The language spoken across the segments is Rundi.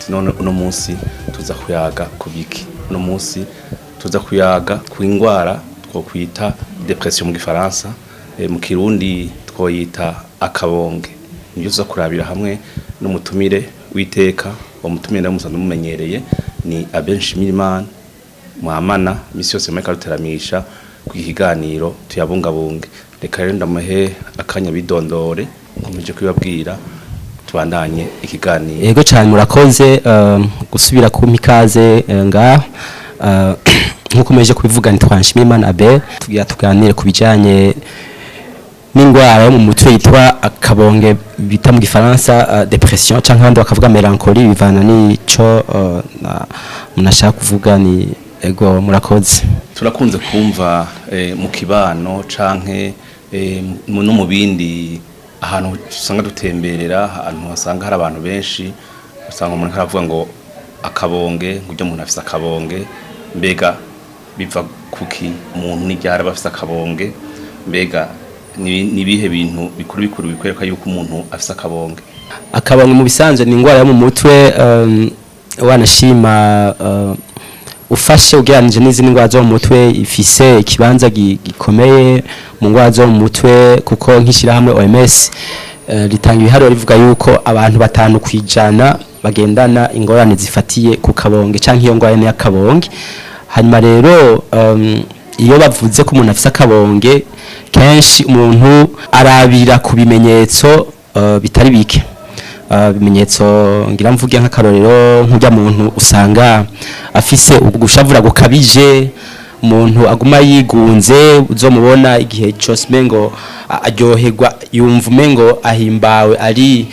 none uno munsi tuza kuyaga kubiki. Uno munsi tuza kuyaga ku indwara twokwita depression mu gifaransa, mu kirundi twoyita akabonge. Niyo tuza kurabira hamwe n'umutumire witeka, umutumire ndamusanzwe mumenyereye ni Abenshimirimana Muhamana, misi yose muri karuteramisha ku kiganiro Tuyabungabunge. Reka rero ndamuhe akanya bidondore nkomeje kwibabwira tubandanye ikiganiro. Yego cyane murakoze gusubira ku mikaze nga nkuko meje kubivuga ni Twanshimirimana Abel tuganire kubijanye n'indwara yo mu mutwe yitwa akabonge bita mu gifaransa depression canke handi bakavuga melancholie bivana n'ico munashaka kuvuga ni ego murakoze. Turakunze kumva mu kibano canke no mu bindi ahantu usanga dutemberera, ahantu hasanga hari abantu benshi, usanga umuntu aravuga ngo akabonge, ngujya umuntu afise akabonge, mbega biva kuki umuntu n'iryara bafise akabonge, mbega ni bihe bintu bikuru bikwereka yuko umuntu afise akabonge? Akabonge mu bisanzwe ni indwara yo mu mutwe wanashima ufashe ugeranije n'izindi ndwara zo mu mutwe ifise ikibanza gikomeye mu ndwara zo mu mutwe, kuko nkishira hamwe OMS ritanga ibiharuro rivuga yuko abantu 5 kwijana bagendana ingorane zifatiye ku kabonge canke iyo ndwara ya kabonge. Hanyuma rero iyo bavuze ko umuntu afise akabonge kenshi umuntu arabira ku bimenyetso bitari bike. Bimenyetso ngira mvuge nk'akarorero nk'ujya muntu usanga afise ubugushavura gukabije, umuntu aguma yigunze uzomubona igihe cyose mengo aryoherwa yumva mengo ahimbawe ari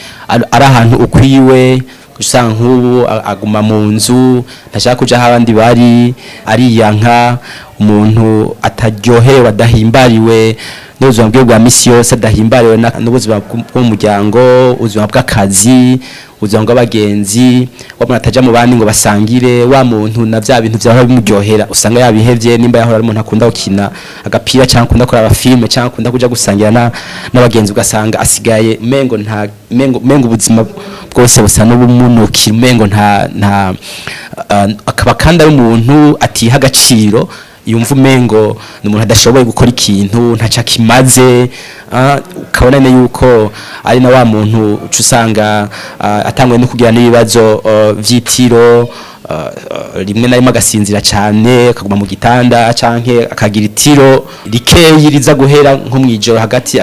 ahantu ukwiwe, usanga nk'ubu aguma mu nzu ntashaka kuja aho abandi bari, ariyanka umuntu ataryohewe adahimbariwe n'ubuzima bwe bwa misi yose, adahimbariwe n'ubuzima bw'umuryango, ubuzima bw'akazi, ubuzima bw'abagenzi, wabona ataja mu bandi ngo basangire, wa muntu na vya bintu vyahora bimuryohera usanga yabihevye. Nimba yahora ari umuntu akunda gukina agapira cyangwa akunda kuraba filme cyangwa akunda kuja gusangira n'abagenzi, ugasanga asigaye mengo ubuzima bwose busa n'ubumunukira, mengo nta akaba kandi ari umuntu atiha agaciro, yumva umengo ni umuntu adashoboye gukora ikintu ntaca kimaze. Ukabona yuko ari na wa muntu usanga atangwe no kugira n'ibibazo vy'itiro, rimwe na rimwe agasinzira cyane akaguma mu gitanda canke akagira itiro rikeyi riza guhera nko mwijoro hagati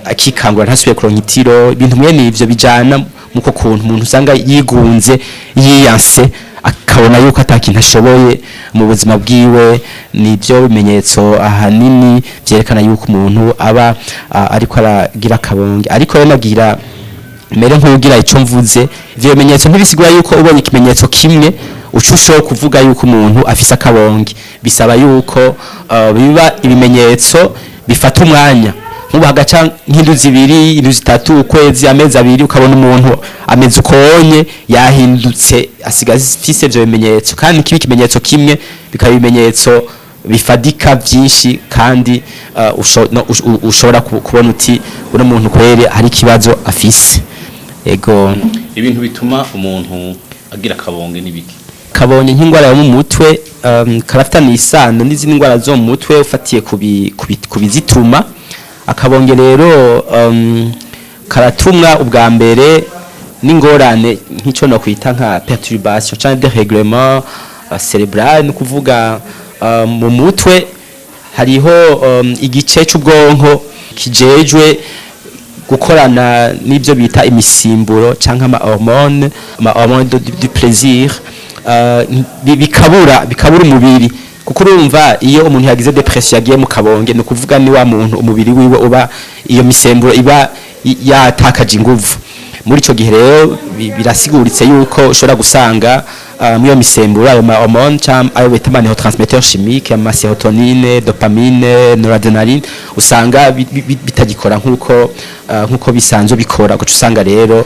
akikangura ntasubiye kuronka itiro. Ibintu mwene ivyo bijana muko kuntu umuntu usanga yigunze yiyanse akabona yuko atakintu ashoboye mu buzima bwiwe. Nibyo bimenyetso ahanini byerekana yuko umuntu aba ariko aragira akabonge. Ariko rero nagira mere nk'ugira ico mvuze, ivyo bimenyetso ntibisigura yuko ubonye ikimenyetso kimwe ucusho kuvuga yuko umuntu afise akabonge. Bisaba yuko biba ibimenyetso bifata umwanya, nk'ubu hagaca nk'induzi 2, induzi 3, ukwezi, amezi 2, ukabona umuntu ameze ukonye yahindutse asigaze afise ivyo bimenyetso. Kandi kibi kimenyetso kimwe bikaba ibimenyetso bifadika byinshi, kandi ushobora kubona uti uno muntu kwere hari kibazo afise. Ego ibintu bituma umuntu agira akabonge nibiki? Kabonye nk'indwara yo mu mutwe karafitana isano n'izindi ndwara zo mu mutwe ufatiye kubizituma. Akabonge rero karatumwa ubwa mbere n'ingorane nk'icyo no kwita nka perturbation cyangwa dérèglement cérébral, no kuvuga mu mutwe hariho igice cy'ubwonko kijejwe gukorana n'ibyo bita imisimburo cyangwa ama hormone du plaisir, bikabura umubiri. Kuko urumva iyo umuntu yagize depression yagiye mu kabonge, no kuvuga ni wa muntu umubiri wiwe uba iyo misemburo iba yatakaje inguvu. Muri ico gihe rero birasiguritse yuko ushobora gusanga muri iyo misemburo ayo hormone cyangwa ayo bita neurotransmetteurs chimiques, ama sérotonine, dopamine, noradrenaline, usanga bitagikora nkuko bisanzwe bikora. Guca usanga rero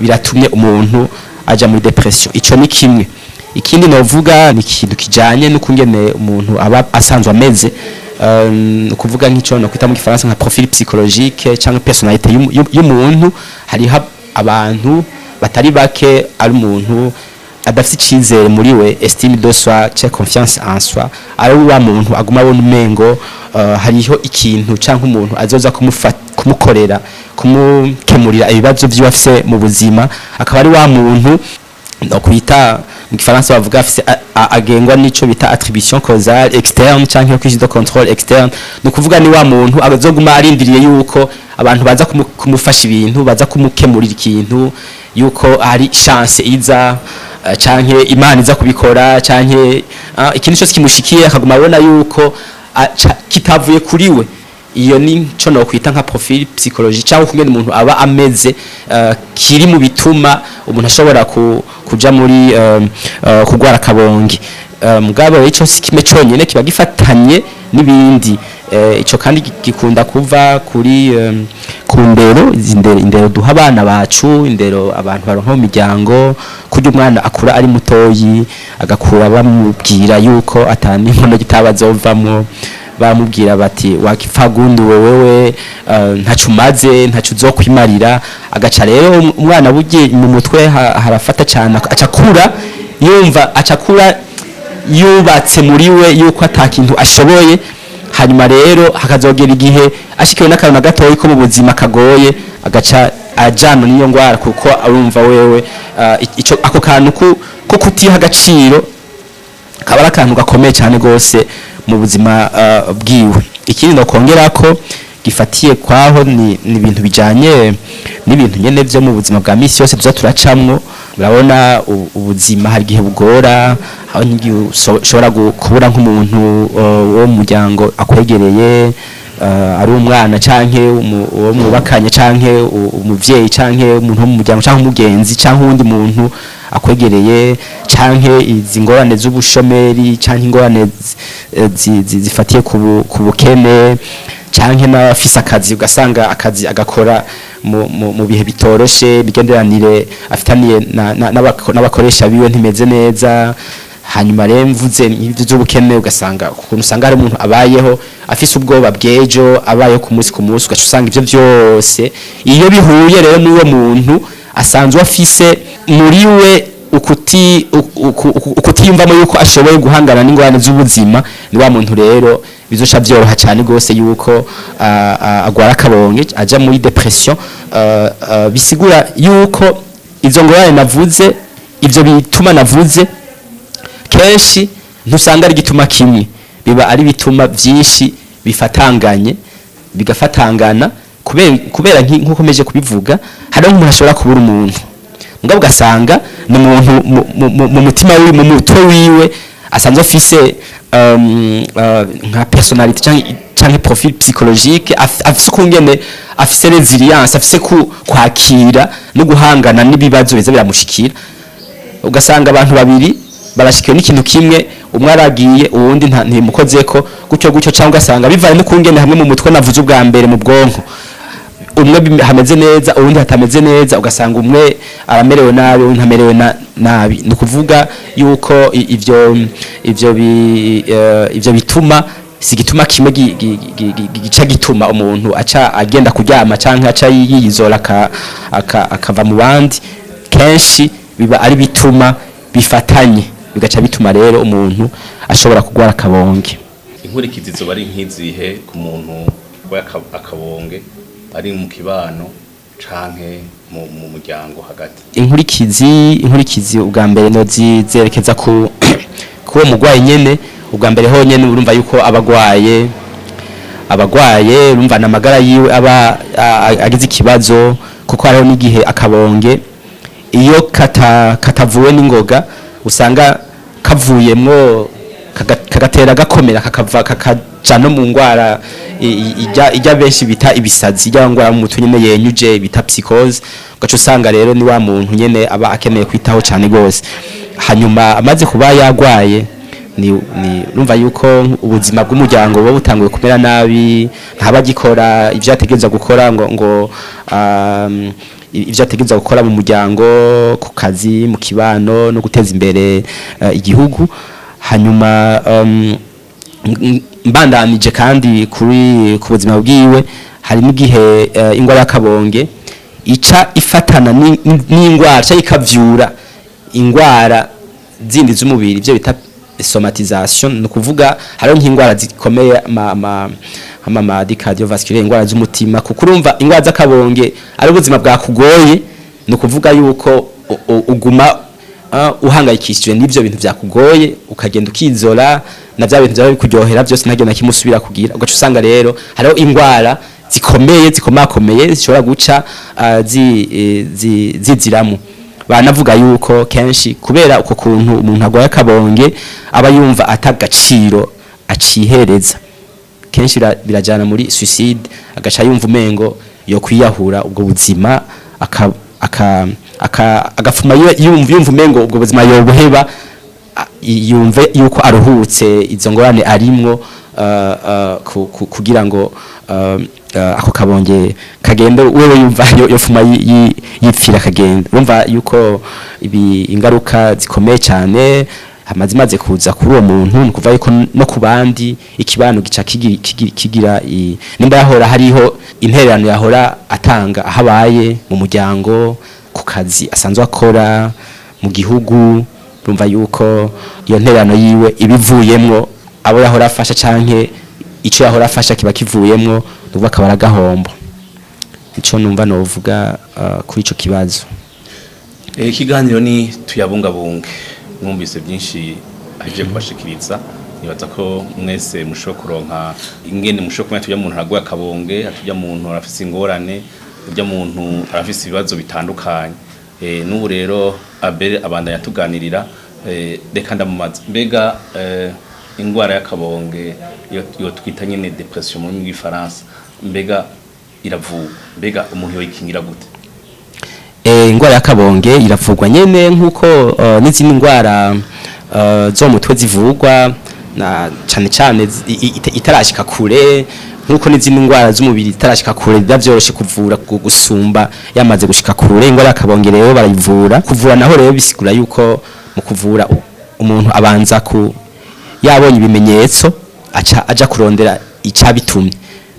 biratumye umuntu aja muri depression. Ico ni kimwe. Ikindi novuga ni ikintu kijanye n'ukungene umuntu aba asanzwe ameze, kuvuga nk'icyo no kwita mu gifaransa nka profil psychologique cyangwa personnalité y'umuntu. Hariho abantu batari bake ari umuntu adafite icizere muri we, estime de soi cya confiance en soi, ari wa muntu aguma abona umengo hariho ikintu canke umuntu azoza kumukorera kumukemurira ibibazo by'iwe afise mu buzima, akaba ari wa muntu no kwita mu Gifaransa bavuga afise agengwa nico bita attribution causale externe canke kwisi de contrôle externe, no kuvuga ni wa muntu azoguma arindiriye yuko abantu baza kumufasha ibintu, baza kumukemurira ikintu, yuko ari chance iza canke Imana iza kubikora canke ikintu cyose kimushikiye akaguma abona yuko kitavuye kuri we. Iyo ni cyo no kwita nka profil psychologique cyangwa kungena umuntu aba ameze, kiri mu bituma umuntu ashobora kuja muri kugwara akabonge. Mugabo ico sikime cyonyene kiba gifatanye n'ibindi, ico kandi gikunda kuva kuri ku indero duha abana bacu, indero abantu baronka mu miryango, kujya umwana akura ari mutoyi agakura bamubwira yuko atani inkono gitabazovamwo, bamubwira bati wakifagundi wewe ntacu maze ntacu uzokwimarira, agaca rero umwana bugiye mu mutwe harafata cyane, acakura yumva acakura yubatse muri we yuko atakintu ashoboye. Hanyuma rero hakazogera igihe ashikiwe n'akantu na gatoyi ko mu buzima kagoye, agaca ajana n'iyo ndwara, kuko arumva wewe ico ako kantu ko kutiha agaciro kaba ari akantu gakomeye cyane gose mu buzima bwiwe. Ikindi no kongera ko gifatiye kwaho ni ibintu bijanye n'ibintu nyene byo mu buzima bwa misi yose tuza turacamwo. Urabona ubuzima hari gihe bugora, aho ngiye ushobora kubura nk'umuntu wo mu muryango akwegereye, ari umwana canke uwo mubakanye canke umuvyeyi canke umuntu wo mu muryango canke umugenzi canke uwundi muntu akwegereye, canke izi ngorane z'ubushomeri canke ingorane zifatiye ku bukene, canke n'abafise akazi ugasanga akazi agakora mu bihe bitoroshe, bigenderanire afitaniye n'abakoresha biwe ntimeze neza. Hanyuma rero mvuze ibyo z'ubukene ugasanga ukuntu usanga hari umuntu abayeho afise ubwoba bw'ejo, abayeho ku munsi ugaca usanga ibyo byose iyo bihuye rero n'uwo muntu asanzwe afise muri we ukutiyumvamo yuko ashoboye guhangana n'ingorane z'ubuzima, ni wa muntu rero bizosha byoroha cyane gose yuko agwara akabonge, aja muri depression. Bisigura yuko izo ngorane navuze, ivyo bituma navuze kenshi ntusanga ari gituma kimwe, biba ari bituma byinshi bifatanganye bigafatangana, kubera nk'uko meje kubivuga, hari umuntu ashobora kubura umuntu mugabo ugasanga ni umuntu mu mutima wiwe, mu mutwe wiwe asanzwe afise nka personality cyangwa profil psychologique, afise kungene afise resilience, afise kwakira no guhangana n'ibibazo biza biramushikira. Ugasanga abantu babiri barashikiwe n'ikintu kimwe, umwe aragiye uwundi ntimukozeko gutyo cyangwa ugasanga bivanye no kungene hamwe mu mutwe navuze ubwa mbere mu bwonko, umwe hameze neza uwundi hatameze neza, ugasanga umwe aramerewe nabi uwundi ntamerewe nabi. Ni kuvuga yuko ivyo bituma si gituma kimwe gica gituma umuntu aca agenda kuryama canke aca yiyizora akava mu bandi. Kenshi biba ari bituma bifatanye, bigaca bituma rero umuntu ashobora kugwara akabonge. Inkurikizi zo bari nk'izihe ku muntu wa akabonge ari mu kibano canke mu muryango hagati? Inkurikizi ubwa mbere no zerekeza ku uwo mugwayi nyene. Ubwa mbere ho nyene urumva yuko abagwaye urumva namagara yiwe aba agize ikibazo, kuko hariho n'igihe akabonge iyo katavuwe n'ingoga usanga kavuyemwo kagatera gakomera kakaja no mu ngwara ijya benshi bita ibisazi, ijya ngwara mu mutwe nyene yenyuje bita psychose. Ugaca usanga rero ni wa muntu nyene aba akeneye kwitaho cyane gose. Hanyuma amaze kuba yagwaye ni urumva yuko ubuzima bw'umuryango bo butanguye kumera nabi, ntaba gikora ivyo ategereza gukora ngo ivyo ategereza gukora mu muryango, ku kazi, mu kibano no guteza imbere igihugu. Hanyuma mbandanije kandi ku buzima bwiwe, hari n'igihe ingwara y'akabonge ica ifatana n'ingwara cyangwa ikavyura ingwara zindi z'umubiri byo bita somatisation no kuvuga hariho nk'ingwara zikomeye amamadi cardiovasculaire ingwara z'umutima kuko urumva ingwara z'akabonge ari ubuzima bwakugoye no kuvuga yuko uguma uhangayikishijwe n'ivyo bintu byakugoye ukagenda ukizora na bya bintu byawe bikuryohera byose ntagenda kimusubira kugira ugaca usanga rero hariho ingwara zikomakomeye zishobora guca ziziramo banavuga yuko kenshi kubera uko kuntu umuntu agwaye akabonge aba yumva atagaciro acihereza kenshi birajana muri suicide agaca yumva umengo yo kwiyahura ubwo buzima agafuma yumva umengo ubwo buzima yobuheba yumve yuko aruhutse izo ngorane arimwo kugira ngo ako kabonge kagenda wewe yumva yofuma yipfira kagenda urumva yuko ibi ingaruka zikomeye cyane amaze kuza kuri uwo muntu nukuva yuko no kubandi ikibano gica kigira nimba yahora hariho intererano yahora atanga ahabaye mu muryango ku kazi asanzwe akora mu gihugu urumva yuko iyo ntererano yiwe ibivuyemwo abo yahora afasha canke ico yahora afasha kiba kivuyemwo nuvuga kabara gahombo ico numva novuga kuri ico kibazo ikiganiro ni tuyabungabunge mwumvise byinshi aje kubashikiriza nibaza ko mwese mushobora kuronka ingene mushobora kumenya tujya muntu aragwa akabonge atujya muntu arafise ingorane tujya muntu arafise ibibazo bitandukanye n'ubu rero abere abanda yatuganirira reka ndamumaza mbega ingwara y'akabonge yo twita nyene depression mu Gifaransa mbega iravuga mbega umuntu yoyikingira gute ingwara y'akabonge iravugwa nyene nkuko n'izindi ngwara zo mutwe zivugwa na cyane itarashika kure nkuko n'izindi ngwara z'umubiri itarashika kure bavyoroshe kuvura gusumba yamaze gushika kure ingwara y'akabonge rero barayivura kuvura naho rero bisigura yuko mu kuvura umuntu abanza ku yabonye ibimenyetso aja kurondera icabitumye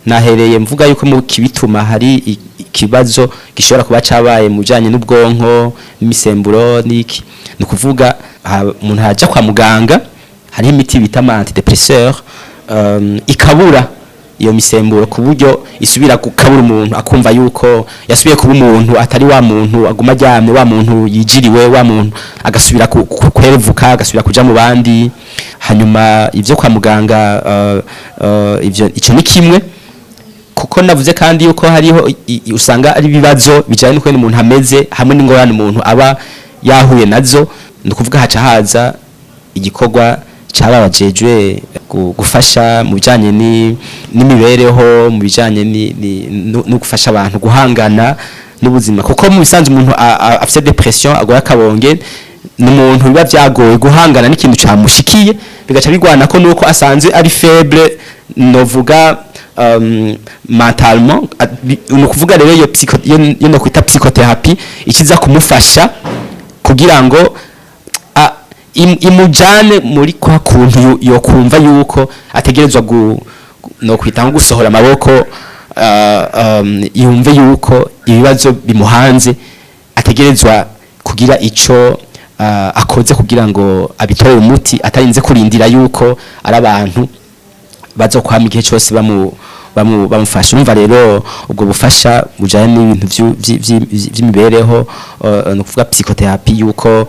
nahereye mvuga yuko mu kibituma hari ikibazo gishobora kuba cabaye mu bijanye n'ubwonko n'imisemburo niki no kuvuga umuntu haja kwa muganga hari imiti bita antidepresseur ikabura iyo misemburo ku buryo isubira gukabura umuntu akumva yuko yasubiye kuba umuntu atari wa muntu aguma aryamye wa muntu yijiriwe wa muntu agasubira kwerevuka agasubira kuja mu bandi hanyuma ivyo kwa muganga ivyo ico ni kimwe kuko navuze kandi yuko hariho usanga ari bibazo bijanye n'uko umuntu ameze hamwe n'ingorane umuntu aba yahuye nazo ndikuvuga haca haza igikorwa cyababajejwe gufasha mu bijanye n'imibereho mu bijanye no gufasha abantu guhangana n'ubuzima kuko mu bisanzwe umuntu afite depression agora akabonge n'umuntu biba vyagoye guhangana n'ikintu camushikiye bigaca bigwana ko nuko asanzwe ari faible novuga mentalement no kuvuga rero yo no kwita psychothérapie ikiza kumufasha kugira ngo imujane muri kwa kuntu yo kumva yuko ategerezwa no kwita nko gusohora amaboko yumve yuko ibibazo bimuhanze ategerezwa kugira ico akoze kugira ngo abitore umuti atarinze kurindira yuko ari abantu bazokwama igihe cyose bamufasha umva rero ubwo bufasha bujanye n'ibintu vy'imibereho no kuvuga psychothérapie yuko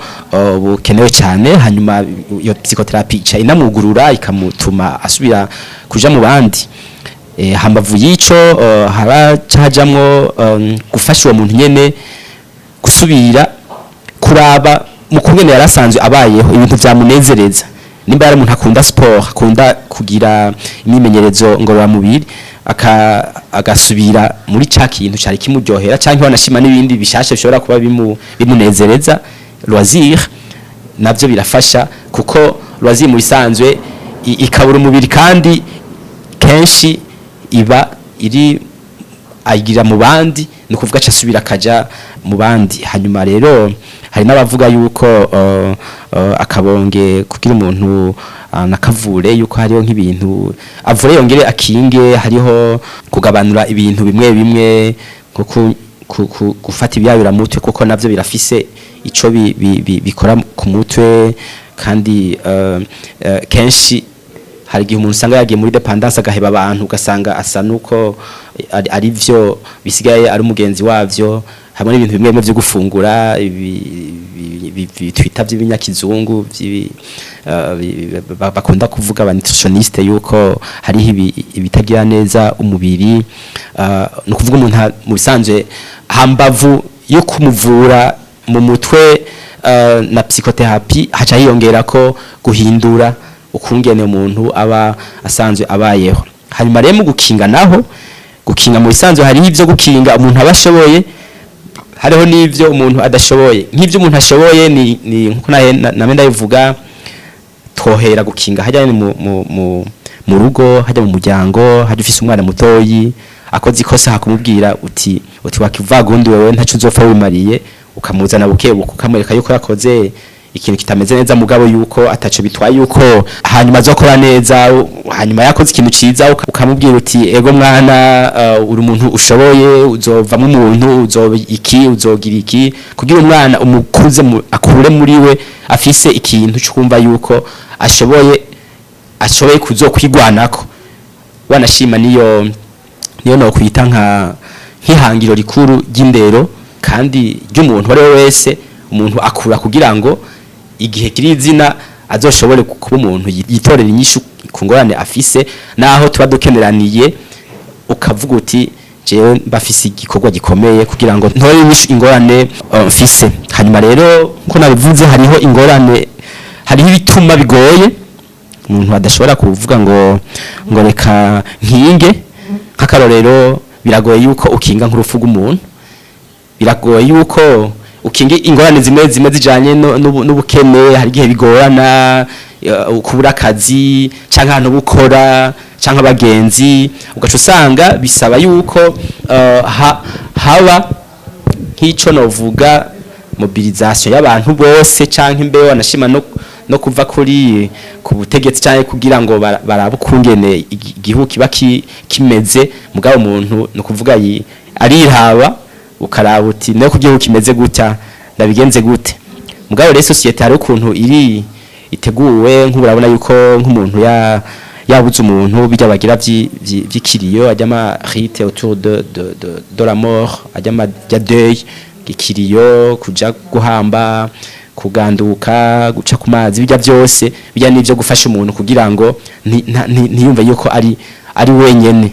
bukenewe cyane hanyuma iyo psychothérapie ica inamugurura ikamutuma asubira kuja mu bandi hambavu yico hajamwo gufasha uwo muntu nyene gusubira kuraba mu kungene yarasanzwe abayeho ibintu vyamunezereza nimba yari umuntu akunda sport akunda kugira imimenyerezo ngororamubiri agasubira muri ca kintu cyari kimuryohera canke wanashima n'ibindi bishashe bishobora kuba bimunezereza loisir navyo birafasha kuko loisir muri sanzwe ikabura umubiri kandi kenshi iba iri ayigira mu bandi no kuvuga cyasubira kaja mu bandi hanyuma rero hari n'abavuga yuko akabonge kugira umuntu nakavure yuko hariho nk'ibintu avure yongere akinge hariho kugabanura ibintu bimwe bimwe nko gufata ibyabira mutwe kuko navyo birafise ico bikora ku mutwe kandi kenshi hari igihe umuntu usanga yagiye muri dependance agaheba abantu ugasanga asa nuko ari vyo bisigaye ari umugenzi wavyo hamwe n'ibintu bimwe byo gufungura twita by'ibinyakizungu bakunda kuvuga aba nutritioniste yuko hari ibitagira neza umubiri no kuvuga umuntu mu bisanzwe hambavu yo kumuvura mu mutwe na psychotherapy haca hiyongera ko guhindura ukungene umuntu aba asanzwe abayeho hanyuma rero mu gukinga naho gukinga mu bisanzwe hari ivyo gukinga umuntu abashoboye hariho n'ivyo umuntu adashoboye nk'ivyo umuntu ashoboye ni nkuko name ndayivuga twohera gukinga hajya mu rugo hajya mu muryango hajya ufise umwana mutoyi akoze ikosa hakumubwira uti wakivagundi wewe ntacu uzopfa wimariye ukamuzana bukebuka ukamwereka yuko yakoze ikintu kitameze neza mugabo yuko ataco bitwaye yuko hanyuma azokora neza hanyuma yakoze ikintu ciza ukamubwira uti ego mwana uri umuntu ushoboye uzovamo umuntu uzogira iki kugira umwana umukuze akure muri we afise ikintu cyo kumva yuko ashoboye kuzokwigwanako wanashima niyo no kwita nk'ihangiro rikuru ry'indero kandi ry'umuntu wari wese umuntu akura kugira ngo igihe kiri izina azoshobore kuba umuntu yitorera inyishu ku ngorane afise naho tuba dukeneraniye ukavuga uti jewe mbafise igikorwa gikomeye kugira ngo ntore inyishu ingorane mfise hanyuma rero nko nabivuze hariho ingorane hariho ibituma bigoye umuntu adashobora kuvuga ngo reka nkinge nk'akarorero biragoye yuko ukinga nk'urupfu rw'umuntu biragoye yuko ukinge ingorane zimwe zijanye n'ubukene hari gihe bigorana kubura akazi canke ahantu bukora canke abagenzi ugaca usanga bisaba yuko haba nk'ico novuga mobilisation y'abantu bose canke imbeho wanashima no kuva kuri ku butegetsi canke kugira ngo barabukungene igihugu kiba kimeze mugabo umuntu no kuvuga ariraba ukaraba uti no kugiye ukimeze gutya ndabigenze gute mugabo rero societe hari ukuntu iteguwe nk'urabona yuko nk'umuntu yabuze umuntu bijya bagira by'ikiriyo ajyama rite autour de la mort ajyama ya deuil ikiriyo kuja guhamba kuganduka guca ku mazi bijya byose bijya nivyo gufasha umuntu kugira ngo ntiyumve yuko ari wenyene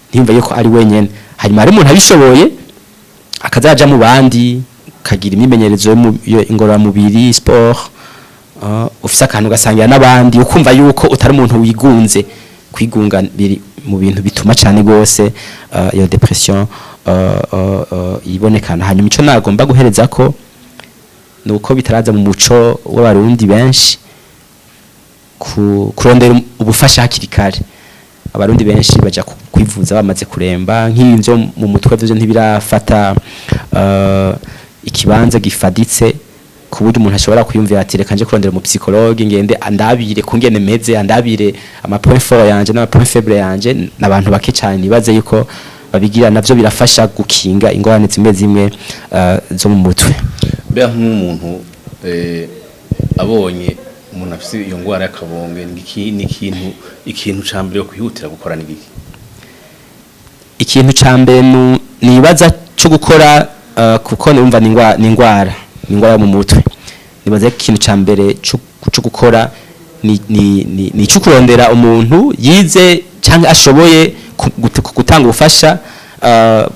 ntiyumve yuko ari wenyene hanyuma ari umuntu abishoboye akazaja mu bandi kagira imimenyerezo ingorora mubiri sport ufise akantu gasangira n'abandi ukumva yuko utari umuntu wigunze kwigunga biri mu bintu bituma cyane gose iyo depression ibonekana hanyuma ico nagomba guhereza ko nuko bitaraza mu muco w'abarundi benshi kurondera ubufasha hakiri kare abarundi benshi baja kwivuza bamaze kuremba nk'ivyo mu mutwe byo ntibirafata ikibanza gifaditse kuburyo umuntu ashobora kwiyumvira ati reka nje kurondera mu psychologue ngende andabire kungene meze andabire ama point fort yanje n'ama point faible yanje nabantu bake cyane nibaze yuko babigira navyo birafasha gukinga ingorane zimwe zo mu mutwe bya nk'umuntu abonye umuntu afise iyo ngwara y'akabonge ni ikintu cambere yo kwihutira gukora n'igiki ikintu cambere nibaza cyo gukora kuko numva ni ingwara mu mutwe nibaza ikintu cambere cyo gukora ni cyo kurondera umuntu yize cyangwa ashoboye gutanga ubufasha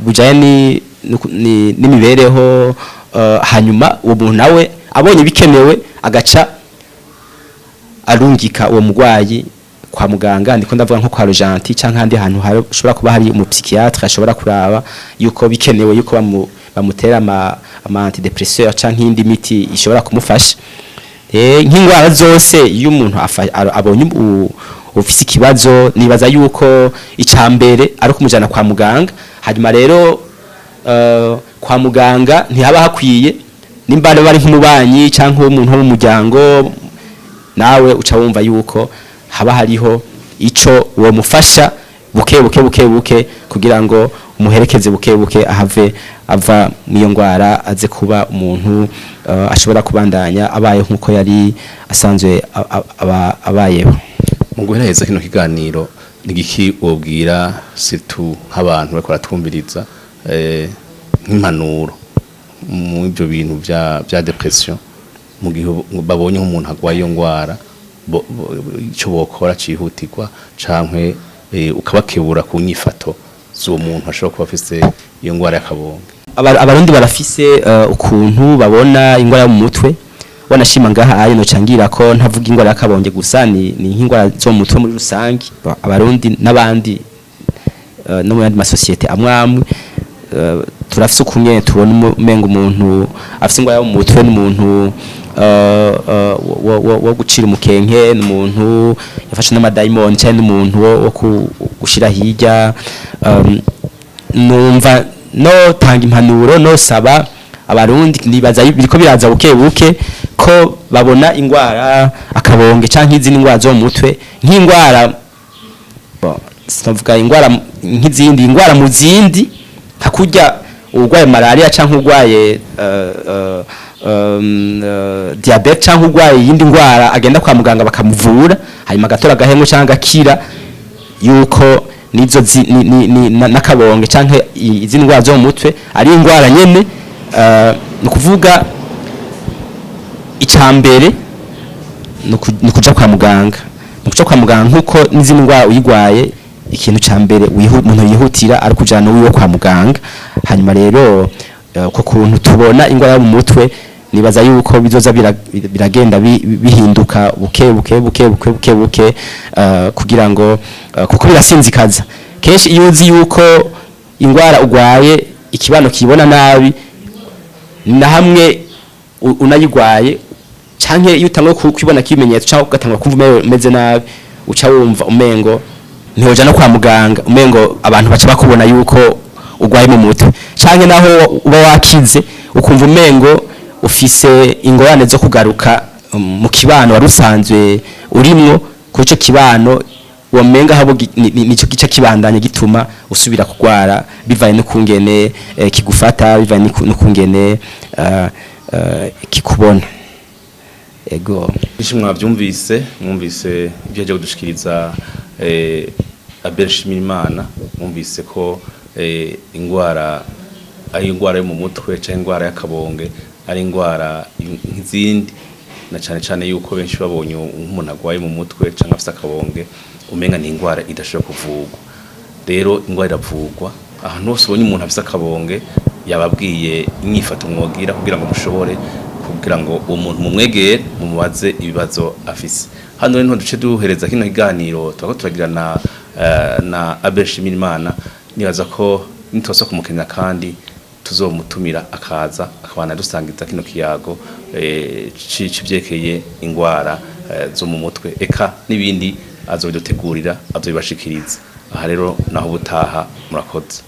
bujanye n'imibereho hanyuma uwo muntu nawe abonye bikenewe agaca arungika uwo mugwayi kwa muganga ndiko ndavuga nko kwa Rojanti canke handi hantu hashobora kuba hari umu psychiatre ashobora kuraba yuko bikenewe yuko bamutera ama antidepresseur canke indi miti ishobora kumufasha nk'ingwara zose iyo umuntu abonye ufise ikibazo nibaza yuko icambere ari kumujana kwa muganga hanyuma rero kwa muganga ntihaba hakwiye nimbane bari nk'umubanyi canke umuntu wo mu muryango nawe uca wumva yuko haba hariho ico uwo mufasha buke kugira ngo umuherekeze buke ahave ava mu iyo ndwara aze kuba umuntu ashobora kubandanya abaye nkuko yari asanzwe abayeho. Mu guhereza kino kiganiro nigiki wobwira situ nk'abantu bariko baratwumviriza nk'impanuro mu ibyo bintu bya depression mu gihe babonye nk'umuntu agwaye iyo ndwara icyo bokora cihutirwa canke ukabakebura ku nyifato z'uwo muntu ashobora kuba afise iyo ndwara y'akabonge. Abarundi barafise ukuntu babona indwara mu mutwe, wanashima ngaha ayo no cangira ko ntavuga indwara y'akabonge gusa ni nk'indwara zo mu mutwe muri rusangi. Abarundi n'abandi no mu yandi masosiyete amwamwe turafise ukunye tubona umenga umuntu afise indwara yo mu mutwe n'umuntu wo gucira umukenke, n'umuntu yafashe n'amadayimoni cyane, n'umuntu wo gushira hirya. Numva no tanga impanuro no saba abarundi nibaza biriko biraza buke ko babona indwara akabonge canke izindi ndwara zo mu mutwe nk'indwara sinavuga indwara nk'izindi indwara mu zindi hakurya urwaye malaria canke urwaye diabete canke urwaye yindi ndwara agenda kwa muganga bakamuvura hanyuma gatora gahemwe canke akira, yuko nizo nakabonge canke izindi ndwara zo mu mutwe ari indwara nyene. Nukuvuga icambere nukuja kwa muganga, nukuja kwa muganga nkuko n'izindi ndwara uyigwaye ikintu cambere umuntu yihutira ari kujana wiwe kwa muganga. Hanyuma rero ko kuntu tubona indwara mu mutwe nibaza yuko bizoza biragenda bihinduka buke kugira ngo kuko birasinzikaza kenshi iyo uzi yuko indwara ugwaye ikibano kibona nabi na hamwe unayigwaye canke iyo utangwe kwibona kimenyetso cyangwa ugatangwa kumva umeze nabi uca wumva umengo ntihoja no kwa muganga, umengo abantu baca bakubona yuko ugwaye mu mutwe, canke naho uba wakize ukumva umengo ufise ingorane zo kugaruka mu kibano warusanzwe urimwo kuco kibano womenga habo nico gice kibandanye gituma usubira kugwara bivaye no kungene kigufata, bivaye no kungene kikubona. Ego ishi mwavyumvise mwumvise ibyo aje kudushikiriza Abelshimimana, mwumvise ko indwara ari indwara yo mu mutwe cyangwa indwara y'akabonge ari indwara nk'izindi, na cyane yuko benshi babonye umuntu agwaye mu mutwe cyangwa afite akabonge umenga ni indwara idashobora kuvugwa. Rero indwara iravugwa ahantu hose ubonye umuntu afite akabonge yababwiye imyifato mwogira kugira ngo mushobore kugira ngo uwo muntu mumwegere mumubaze ibibazo afise. Hano rero duce duhereza kino kiganiro twako turagirana na Abelshimimana, nibaza ko nitosa kumukenera kandi tuzomutumira akaza akabana dusangiza kino kiyago civyerekeye indwara zo mu mutwe eka n'ibindi azobidutegurira azobibashikiriza. Aha rero naho butaha murakoze.